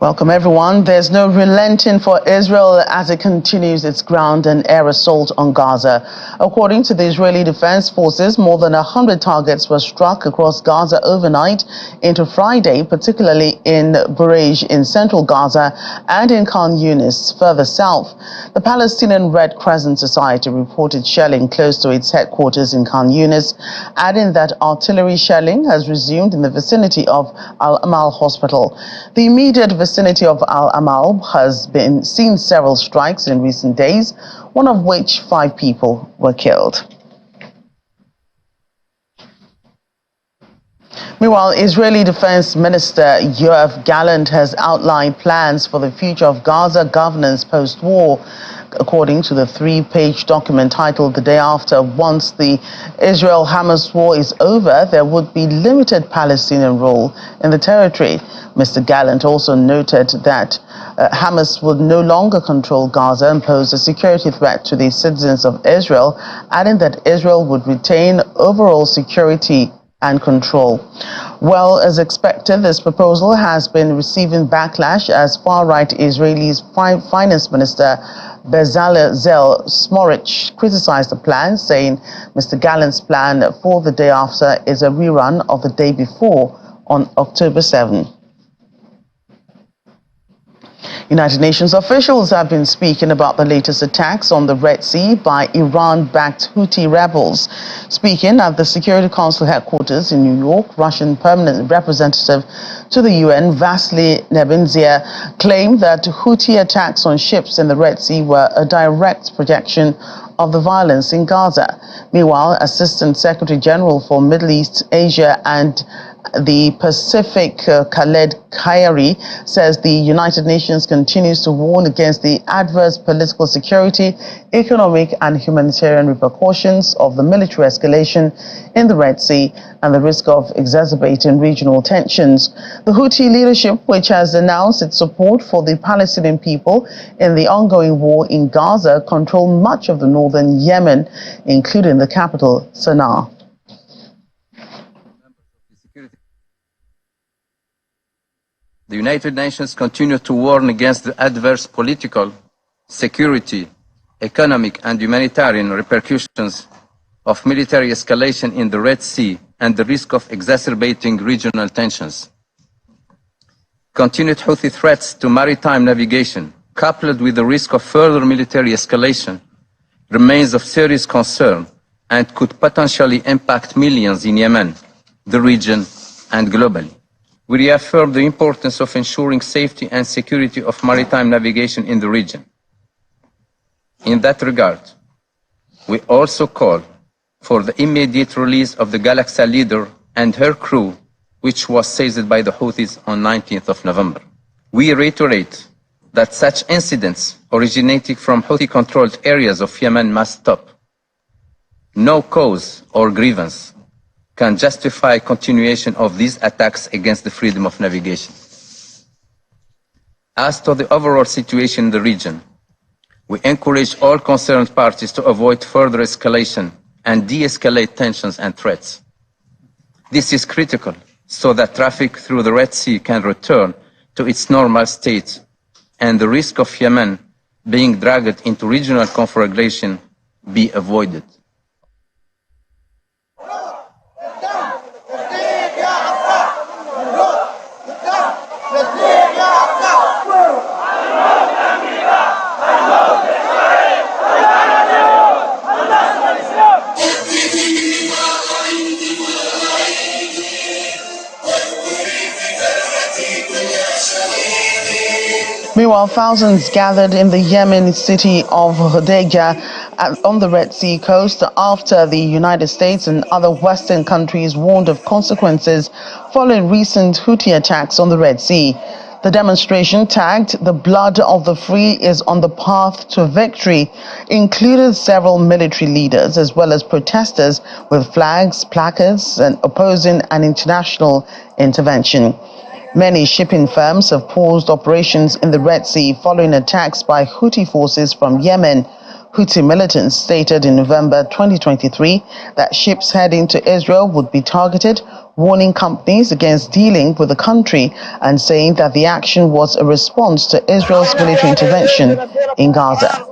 Welcome, everyone. There's no relenting for Israel as it continues its ground and air assault on Gaza. According to the Israeli Defense Forces, more than 100 targets were struck across Gaza overnight into Friday, particularly in Bureij in central Gaza and in Khan Yunis further south. The Palestinian Red Crescent Society reported shelling close to its headquarters in Khan Yunis, adding that artillery shelling has resumed in the vicinity of Al Amal Hospital. The immediate vicinity of Al Amal has been seen several strikes in recent days, one of which 5 people were killed. Meanwhile, Israeli Defense Minister Yoav Gallant has outlined plans for the future of Gaza governance post-war. According to the 3-page document titled "The Day After," once the Israel-Hamas war is over, there would be limited Palestinian role in the territory. Mr. Gallant also noted that Hamas would no longer control Gaza and pose a security threat to the citizens of Israel, adding that Israel would retain overall security and control. Well, as expected, this proposal has been receiving backlash as far-right Israeli's finance minister Bezalel Smotrich criticized the plan, saying Mr. Gallant's plan for the day after is a rerun of the day before on October 7. United Nations officials have been speaking about the latest attacks on the Red Sea by Iran-backed Houthi rebels. Speaking at the Security Council headquarters in New York, Russian permanent representative to the UN, Vasily Nebenzia, claimed that Houthi attacks on ships in the Red Sea were a direct projection of the violence in Gaza. Meanwhile, Assistant Secretary General for Middle East, Asia and the Pacific, Khaled Khairi, says the United Nations continues to warn against the adverse political, security, economic and humanitarian repercussions of the military escalation in the Red Sea and the risk of exacerbating regional tensions. The Houthi leadership, which has announced its support for the Palestinian people in the ongoing war in Gaza, control much of the northern Yemen, including the capital, Sana'a. The United Nations continue to warn against the adverse political, security, economic and humanitarian repercussions of military escalation in the Red Sea and the risk of exacerbating regional tensions. Continued Houthi threats to maritime navigation, coupled with the risk of further military escalation, remains of serious concern and could potentially impact millions in Yemen, the region and globally. We reaffirm the importance of ensuring safety and security of maritime navigation in the region. In that regard, we also call for the immediate release of the Galaxy leader and her crew, which was seized by the Houthis on 19th of November. We reiterate that such incidents originating from Houthi-controlled areas of Yemen must stop. No cause or grievance can justify continuation of these attacks against the freedom of navigation. As to the overall situation in the region, we encourage all concerned parties to avoid further escalation and de-escalate tensions and threats. This is critical so that traffic through the Red Sea can return to its normal state and the risk of Yemen being dragged into regional conflagration be avoided. Meanwhile, thousands gathered in the Yemeni city of Hodeidah on the Red Sea coast after the United States and other Western countries warned of consequences following recent Houthi attacks on the Red Sea. The demonstration, tagged "The Blood of the Free is on the Path to Victory," included several military leaders as well as protesters with flags, placards, and opposing an international intervention. Many shipping firms have paused operations in the Red Sea following attacks by Houthi forces from Yemen. Houthi militants stated in November 2023 that ships heading to Israel would be targeted, warning companies against dealing with the country and saying that the action was a response to Israel's military intervention in Gaza.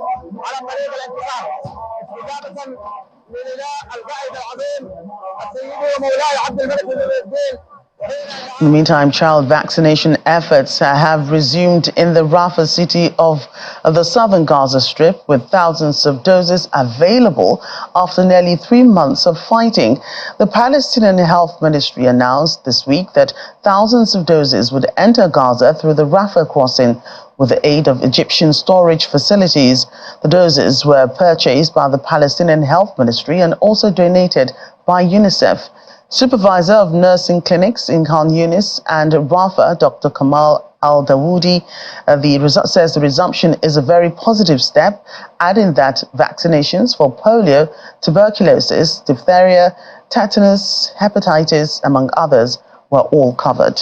In the meantime, child vaccination efforts have resumed in the Rafah city of the southern Gaza Strip, with thousands of doses available after nearly 3 months of fighting. The Palestinian Health Ministry announced this week that thousands of doses would enter Gaza through the Rafah crossing with the aid of Egyptian storage facilities. The doses were purchased by the Palestinian Health Ministry and also donated by UNICEF. Supervisor of nursing clinics in Khan Yunis and Rafah, Dr. Kamal Al-Dawoodi, says the resumption is a very positive step, adding that vaccinations for polio, tuberculosis, diphtheria, tetanus, hepatitis, among others, were all covered.